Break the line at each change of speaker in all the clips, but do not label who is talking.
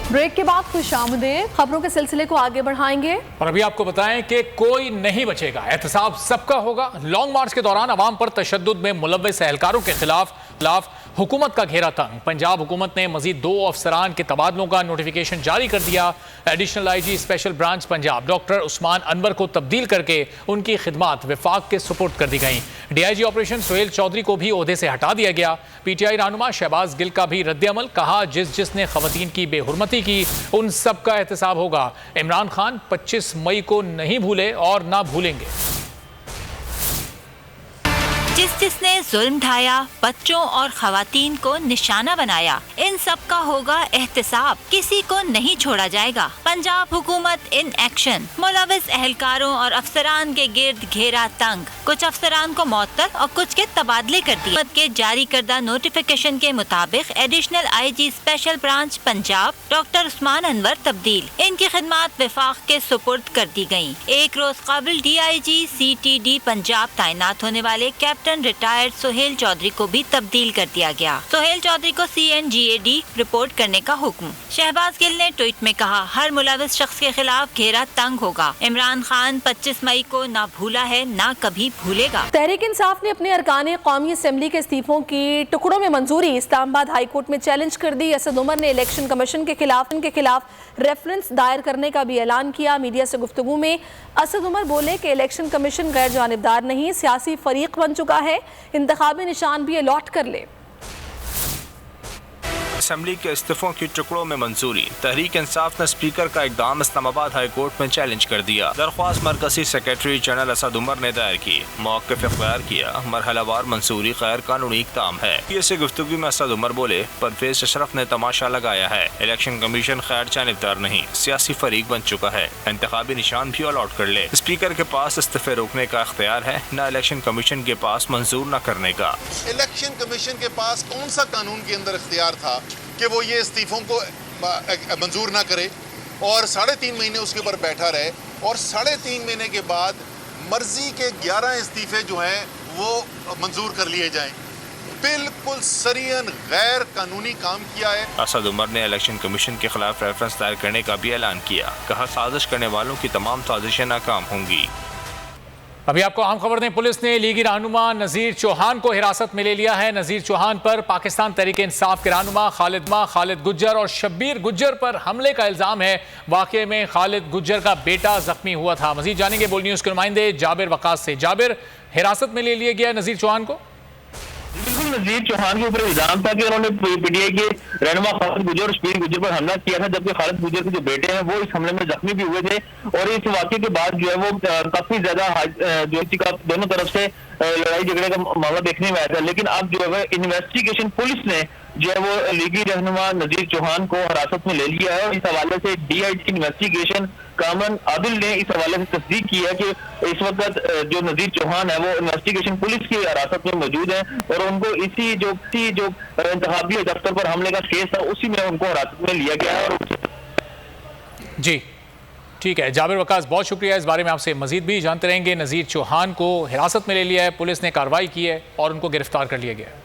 Break के बाद खुशामदीद, खबरों के सिलसिले को आगे बढ़ाएंगे
और अभी आपको बताएं कि कोई नहीं बचेगा, एहतसाब सबका होगा। लॉन्ग मार्च के दौरान अवाम पर तशद्दुद में मुलव्वस एहलकारों के खिलाफ हुकूमत का घेरा तंग। पंजाब हुकूमत ने मजीद 2 अफसरान के तबादलों का नोटिफिकेशन जारी कर दिया। Additional IG special branch Punjab doctor Usman Anwar को तब्दील करके उनकी खिदमात विफाक के सुपुर्द कर दी गई। DIG ऑपरेशन सोहेल चौधरी को भी ओहदे से हटा दिया गया। PTI रहनुमा शहबाज गिल का भी रद्द-ए-अमल, कहा जिसने खवातीन की बेहुरमती की उन सब का एहतसाब होगा। इमरान खान 25 मई को नहीं भूले और ना भूलेंगे।
जिसने जुल्म ढाया, बच्चों और खवातीन को निशाना बनाया, इन सब का होगा एहतसाब, किसी को नहीं छोड़ा जाएगा। पंजाब हुकूमत इन एक्शन, मुलव्वस एहलकारों और अफसरान के गिर्द घेरा तंग। कुछ अफसरान को मुअत्तल और कुछ के तबादले कर दिए। हुकूमत के जारी करदा नोटिफिकेशन के मुताबिक additional IG special branch Punjab doctor Usman Anwar तब्दील, इनकी खिदमात विफाक के सुपुर्द कर दी गयी। एक रोज कबल DIG CTD पंजाब तैनात होने वाले कैप्टन रिटायर्ड सोहेल चौधरी को भी तब्दील कर दिया गया। सोहेल चौधरी को CNGAD रिपोर्ट करने का हुक्म। शहबाज गिल ने ट्वीट में कहा, हर मुलव्वस शख्स के खिलाफ घेरा तंग होगा। इमरान खान 25 मई को ना भूला है ना कभी भूलेगा।
तहरीक इंसाफ ने अपने अरकान कौमी असम्बली के इस्तीफों की टुकड़ों में मंजूरी इस्लामाबाद हाई कोर्ट में चैलेंज कर दी। असद उमर ने इलेक्शन कमीशन के खिलाफ रेफरेंस दायर करने का भी ऐलान किया। मीडिया से गुफ्तगू में असद उमर बोले कि इलेक्शन कमीशन गैर जानिबदार नहीं, सियासी फरीक बन चुका है, इंतखाबी निशान भी अलॉट कर ले।
असम्बली के इस्तीफों की टुकड़ों में मंजूरी। तहरीक इंसाफ ने स्पीकर का इकदाम इस्लामाबाद हाई कोर्ट में चैलेंज कर दिया। दरख्वास्त मरकजी सेक्रेटरी जनरल असद उमर ने दायर की, मौक़िफ़ इख्तियार किया। मरहलावार मंजूरी गैर कानूनी इक़दाम है। ऐसे गुफ्तगू में असद उमर बोले, परवेज अशरफ ने तमाशा लगाया है, इलेक्शन कमीशन गैर जानिबदार नहीं, सियासी फरीक बन चुका है, इंतखाबी निशान भी अलॉट कर ले। स्पीकर के पास इस्तीफे रोकने का इख्तियार है, न इलेक्शन कमीशन के पास मंजूर न करने का।
इलेक्शन कमीशन के पास कौन सा कानून के अंदर इख्तियार था कि वो ये इस्तीफों को मंजूर ना करे और 3.5 महीने उसके ऊपर बैठा रहे और 3.5 महीने के बाद मर्जी के 11 इस्तीफे जो हैं वो मंजूर कर लिए जाएं। बिल्कुल सरियन गैर कानूनी काम किया है।
असद उमर ने इलेक्शन कमीशन के खिलाफ रेफरेंस दायर करने का भी ऐलान किया। कहा, साजिश करने वालों की तमाम साजिशें नाकाम होंगी।
अभी आपको अहम खबर दें, पुलिस ने लीगी रहनुमा नज़ीर चौहान को हिरासत में ले लिया है। नज़ीर चौहान पर पाकिस्तान तहरीक इंसाफ के रहनुमा खालिद गुज्जर और शब्बीर गुज्जर पर हमले का इल्ज़ाम है। वाक़े में खालिद गुज्जर का बेटा जख्मी हुआ था। मज़ीद जानेंगे बोल न्यूज़ के नुमाइंदे जाबिर वकास से। जाबिर, हिरासत में ले लिया गया नज़ीर चौहान को?
बिल्कुल, नज़ीर चौहान के ऊपर इल्जाम था कि उन्होंने PTI के रहनुमा खालिद गुज्जर और शब्बीर गुज्जर पर हमला किया था, जबकि खालिद गुज्जर के जो बेटे हैं वो इस हमले में जख्मी भी हुए थे। और इस वाक़े के बाद जो है वो काफी ज्यादा जो है दोनों तरफ से लड़ाई झगड़े का मामला देखने में आया था। लेकिन अब जो है इन्वेस्टिगेशन पुलिस ने जो है वो लीगी रहनुमा नज़ीर चौहान को हिरासत में ले लिया है। और इस हवाले से DIG इन्वेस्टिगेशन कामन आदिल ने इस हवाले से तस्दीक की है कि इस वक्त जो नज़ीर चौहान है वो इन्वेस्टिगेशन पुलिस की हिरासत में मौजूद है और उनको इसी जो इंतखाबी दफ्तर पर हमले का केस था उसी में उनको हिरासत में लिया गया है।
जी ठीक है जाबिर वकास, बहुत शुक्रिया। इस बारे में आपसे मजीद भी जानते रहेंगे। नज़ीर चौहान को हिरासत में ले लिया है, पुलिस ने कार्रवाई की है और उनको गिरफ्तार कर लिया गया है।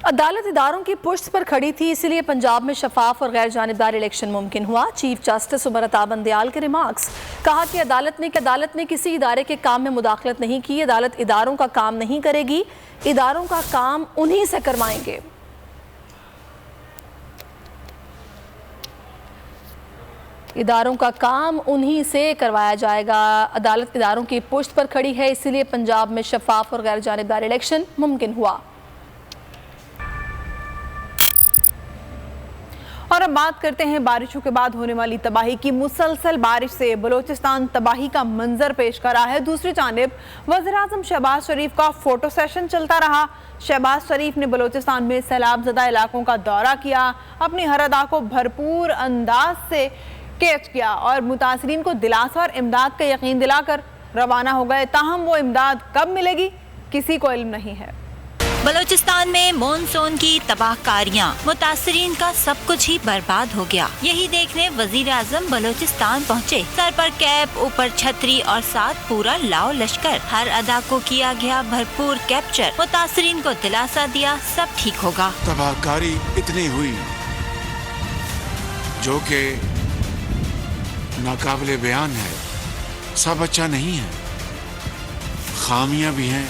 अदालत इदारों की पुश्त पर खड़ी थी, इसीलिए पंजाब में शफाफ और गैर जानिबदार इलेक्शन मुमकिन हुआ। चीफ जस्टिस उमर अता बंदयाल के रिमार्क्स, कहा कि अदालत ने किसी इदारे के काम में मुदाखलत नहीं की। अदालत इदारों का काम नहीं करेगी, इदारों का काम उन्हीं से करवाएंगे। इदारों का काम उन्हीं से करवाया जाएगा। अदालत इदारों की पुश्त पर खड़ी है, इसीलिए पंजाब में शफाफ और गैर जानिबदार इलेक्शन मुमकिन हुआ।
और अब बात करते हैं बारिशों के बाद होने वाली तबाही की। मुसलसल बारिश से बलोचिस्तान तबाही का मंजर पेश कर रहा है। दूसरी जानिब वज़ीर-ए-आज़म शहबाज शरीफ का फोटो सेशन चलता रहा। शहबाज शरीफ ने बलोचिस्तान में सैलाब ज़दा इलाकों का दौरा किया, अपनी हर अदा को भरपूर अंदाज से कैच किया और मुतासरीन को दिलासा और इमदाद का यकीन दिलाकर रवाना हो गए। ताहम वो इमदाद कब मिलेगी किसी को इल्म नहीं है।
बलूचिस्तान में मॉनसून की तबाहकारियां, मुतासरीन का सब कुछ ही बर्बाद हो गया। यही देखने वजीर आजम बलूचिस्तान पहुँचे। सर पर कैप, ऊपर छतरी और साथ पूरा लाओ लश्कर। हर अदा को किया गया भरपूर कैप्चर। मुतासरीन को दिलासा दिया सब ठीक होगा।
तबाहकारी इतनी हुई जो कि नाकाबिले बयान है। सब अच्छा नहीं है, खामियां भी हैं,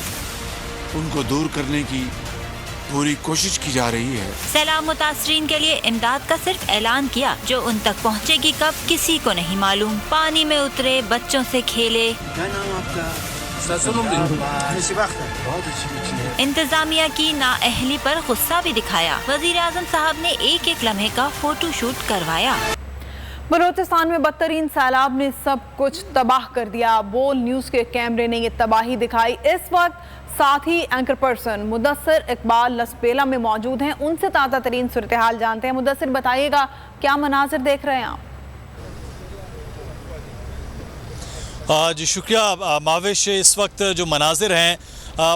उनको दूर करने की पूरी कोशिश की जा रही है।
सैलाब मुतासरीन के लिए इमदाद का सिर्फ ऐलान किया, जो उन तक पहुंचेगी कब किसी को नहीं मालूम। पानी में उतरे, बच्चों से खेले।
क्या नाम आपका?
इंतजामिया की नाअहली पर गुस्सा भी दिखाया। वजीर आजम साहब ने एक एक लम्हे का फोटो शूट करवाया।
बलूचिस्तान में बदतरीन सैलाब ने सब कुछ तबाह कर दिया। बोल न्यूज़ के कैमरे ने ये तबाही दिखाई। इस वक्त साथी एंकर पर्सन मुदस्सिर इकबाल लसबेला में मौजूद हैं। उनसे ताज़ा तरीन सूरत हाल जानते हैं। मुदस्सिर, बताइएगा क्या मनाजिर देख रहे हैं आप?
जी शुक्रिया माविश। इस वक्त जो मनाजिर हैं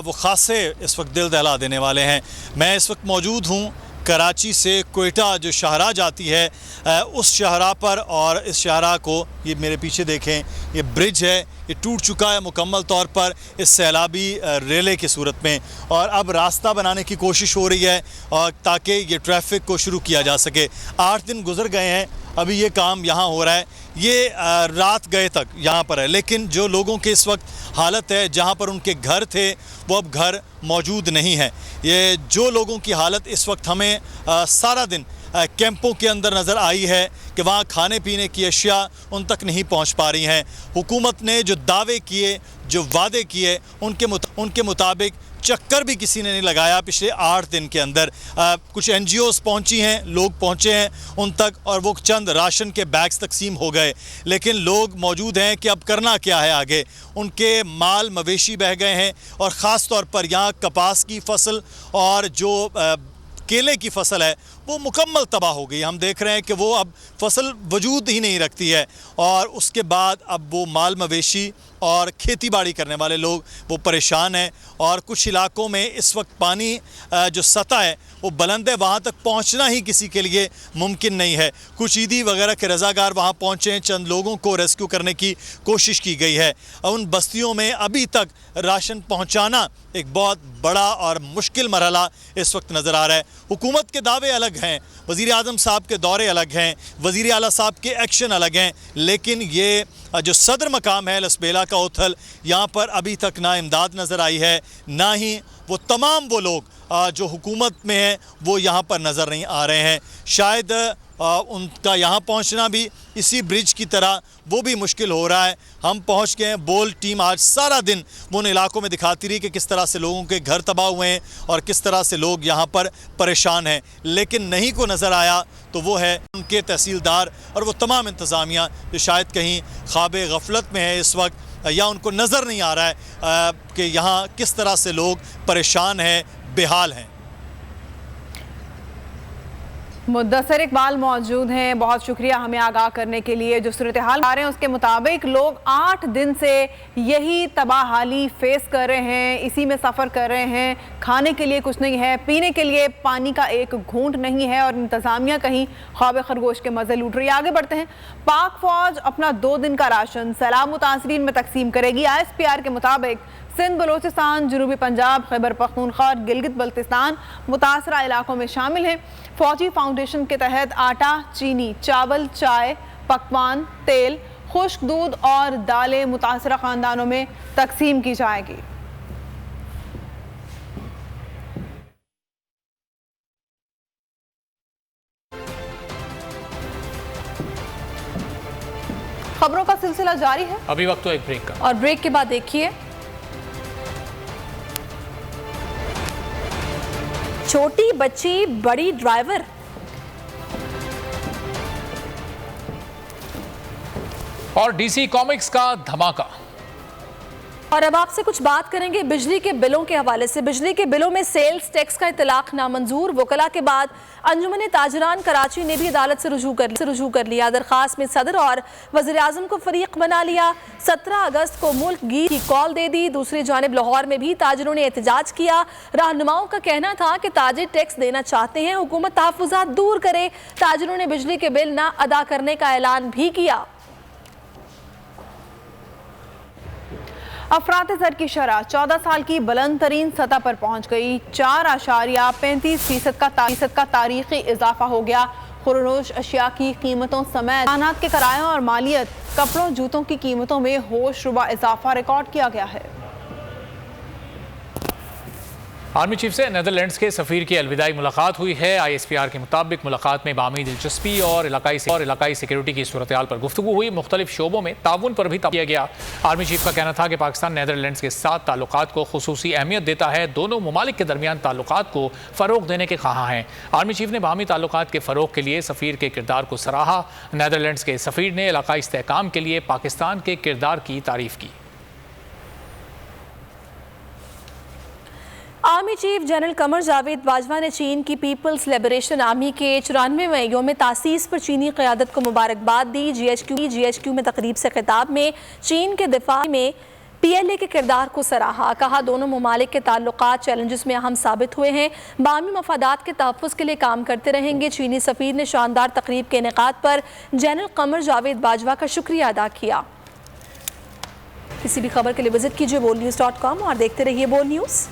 वो ख़ासे इस वक्त दिल दहला देने वाले हैं। मैं इस वक्त मौजूद हूँ कराची से कोयटा जो शाहराह जाती है उस शाहराह पर, और इस शाहराह को ये मेरे पीछे देखें, ये ब्रिज है, ये टूट चुका है मुकम्मल तौर पर इस सैलाबी रेले की सूरत में, और अब रास्ता बनाने की कोशिश हो रही है और ताकि ये ट्रैफिक को शुरू किया जा सके। 8 दिन गुजर गए हैं, अभी ये काम यहाँ हो रहा है। ये रात गए तक यहाँ पर है, लेकिन जो लोगों के इस वक्त हालत है, जहाँ पर उनके घर थे वो अब घर मौजूद नहीं है। ये जो लोगों की हालत इस वक्त हमें सारा दिन कैंपों के अंदर नज़र आई है कि वहाँ खाने पीने की अशिया उन तक नहीं पहुँच पा रही हैं। हुकूमत ने जो दावे किए, जो वादे किए, उनके मुताबिक चक्कर भी किसी ने नहीं लगाया पिछले 8 दिन के अंदर। कुछ NGOs पहुंची हैं, लोग पहुंचे हैं उन तक, और वो चंद राशन के बैग्स तकसीम हो गए, लेकिन लोग मौजूद हैं कि अब करना क्या है आगे। उनके माल मवेशी बह गए हैं, और ख़ास तौर पर यहाँ कपास की फसल और जो केले की फसल है वो मुकम्मल तबाह हो गई। हम देख रहे हैं कि वो अब फसल वजूद ही नहीं रखती है, और उसके बाद अब वो माल मवेशी और खेती बाड़ी करने वाले लोग वो परेशान हैं। और कुछ इलाकों में इस वक्त पानी जो सतह है वो बुलंद है, वहाँ तक पहुँचना ही किसी के लिए मुमकिन नहीं है। कुछ ईदी वगैरह के रज़ाकार वहाँ पहुँचे हैं, चंद लोगों को रेस्क्यू करने की कोशिश की गई है। उन बस्तियों में अभी तक राशन पहुँचाना एक बहुत बड़ा और मुश्किल मरहला इस वक्त नज़र आ रहा है। हुकूमत के दावे अलग हैं, वज़ीर आज़म साहब के दौरे अलग हैं, वज़ीर आला साहब के एक्शन अलग हैं, लेकिन ये जो सदर मकाम है लसबेला का उथल, यहाँ पर अभी तक ना इमदाद नज़र आई है, ना ही वो तमाम वो लोग जो हुकूमत में हैं वो यहाँ पर नज़र नहीं आ रहे हैं। शायद उनका यहाँ पहुँचना भी इसी ब्रिज की तरह वो भी मुश्किल हो रहा है। हम पहुँच गए हैं, बोल टीम आज सारा दिन वो उन इलाकों में दिखाती रही कि किस तरह से लोगों के घर तबाह हुए हैं और किस तरह से लोग यहाँ पर परेशान हैं, लेकिन नहीं को नज़र आया तो वो है उनके तहसीलदार और वो तमाम इंतज़ामिया जो शायद कहीं ख्वाब गफलत में है इस वक्त, या उनको नज़र नहीं आ रहा है कि यहाँ किस तरह से लोग परेशान हैं, बेहाल हैं।
मुदस्सिर इकबाल मौजूद हैं, बहुत शुक्रिया हमें आगाह करने के लिए। जो सूरत हाल आ रहे हैं उसके मुताबिक लोग 8 दिन से यही तबाहाली फेस कर रहे हैं, इसी में सफ़र कर रहे हैं। खाने के लिए कुछ नहीं है, पीने के लिए पानी का एक घूंट नहीं है, और इंतज़ामिया कहीं ख्वाब खरगोश के मज़े लूट रही है। आगे बढ़ते हैं। पाक फ़ौज अपना 2 दिन का राशन सैलाब मुतासरीन में तकसीम करेगी। ISPR के मुताबिक सिंध, बलूचिस्तान, जनूबी पंजाब, खैबर पख्तूनख्वा, गिलगित बल्तिस्तान मुतासरा इलाकों में शामिल हैं। फौजी फाउंडेशन के तहत आटा, चीनी, चावल, चाय, पकवान, तेल, खुश्क दूध और दालें मुतासरा ख़ानदानों में तकसीम की जाएगी। खबरों का सिलसिला जारी है,
अभी वक्त तो एक ब्रेक का,
और ब्रेक के बाद देखिए छोटी बच्ची बड़ी ड्राइवर।
और DC कॉमिक्स का धमाका।
और अब आपसे कुछ बात करेंगे बिजली के बिलों के हवाले से। बिजली के बिलों में सेल्स टैक्स का इतलाक नामंजूर। वकला के बाद अंजुमन ताजरान कराची ने भी अदालत से रुजू कर लिया। दरखास्त में सदर और वज़ीर आज़म को फरीक बना लिया। 17 अगस्त को मुल्क गिर की कॉल दे दी। दूसरी जानिब लाहौर में भी ताजरों ने एहतजाज किया। रहनुमाओं का कहना था कि ताजिर टैक्स देना चाहते हैं, हुकूमत तहफ़्फ़ुज़ात दूर करे। ताजरों ने बिजली के बिल ना अदा करने का ऐलान भी किया।
अफरात ज़र की शरह 14 साल की बुलंद तरीन सतह पर पहुँच गई। 4.35% का तारीखी इजाफा हो गया। खुरनोश अशिया की कीमतों समेत खानात के किरायों और मालियत, कपड़ों जूतों की कीमतों में होशरुबा इजाफा रिकॉर्ड किया गया है।
आर्मी चीफ से नीदरलैंड्स के सफ़ीर की अलविदाई मुलाकात हुई है। ISPR के मुताबिक मुलाकात में बामी दिलचस्पी और इलाकाई सिक्योरिटी की सूरत हाल पर गुफ्तगू हुई। मुख्तलिफ शोबों में ताउन पर भी किया गया। आर्मी चीफ का कहना था कि पाकिस्तान नीदरलैंड्स के साथ ताल्लुकात को खुसूसी अहमियत देता है। दोनों ममालिक के दरमियान ताल्लुकात को फ़रोग देने के ख्वाह हैं। आर्मी चीफ ने बामी ताल्लुकात के फ़रोग के लिए सफ़ीर के किरदार को सराहा। नीदरलैंड्स के सफ़ीर ने इलाकाई इस्तेहकाम के लिए पाकिस्तान के किरदार की तारीफ़ की।
Army chief general Qamar Javed Bajwa ने चीन की पीपल्स लिबरेशन आर्मी के 94वें योम तासीस पर चीनी क़यादत को मुबारकबाद दी। GHQ में तकरीब से खिताब में चीन के दिफा में PLA के किरदार को सराहा। कहा दोनों ममालिक के ताल्लुकात चैलेंजेस में अहम साबित हुए हैं, बामी मफादात के तहफ़्फ़ुज़ के लिए काम करते रहेंगे। चीनी सफ़ीर ने शानदार तकरीब के इनेकाद पर जनरल कमर जावेद बाजवा का शुक्रिया अदा किया। किसी भी खबर के लिए विजिट कीजिए bolnews.com और देखते रहिए बोल न्यूज़।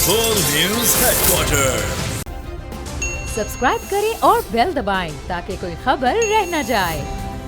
बोल न्यूज़ हेडक्वार्टर
सब्सक्राइब करें और बेल दबाएं ताकि कोई खबर रह न जाए।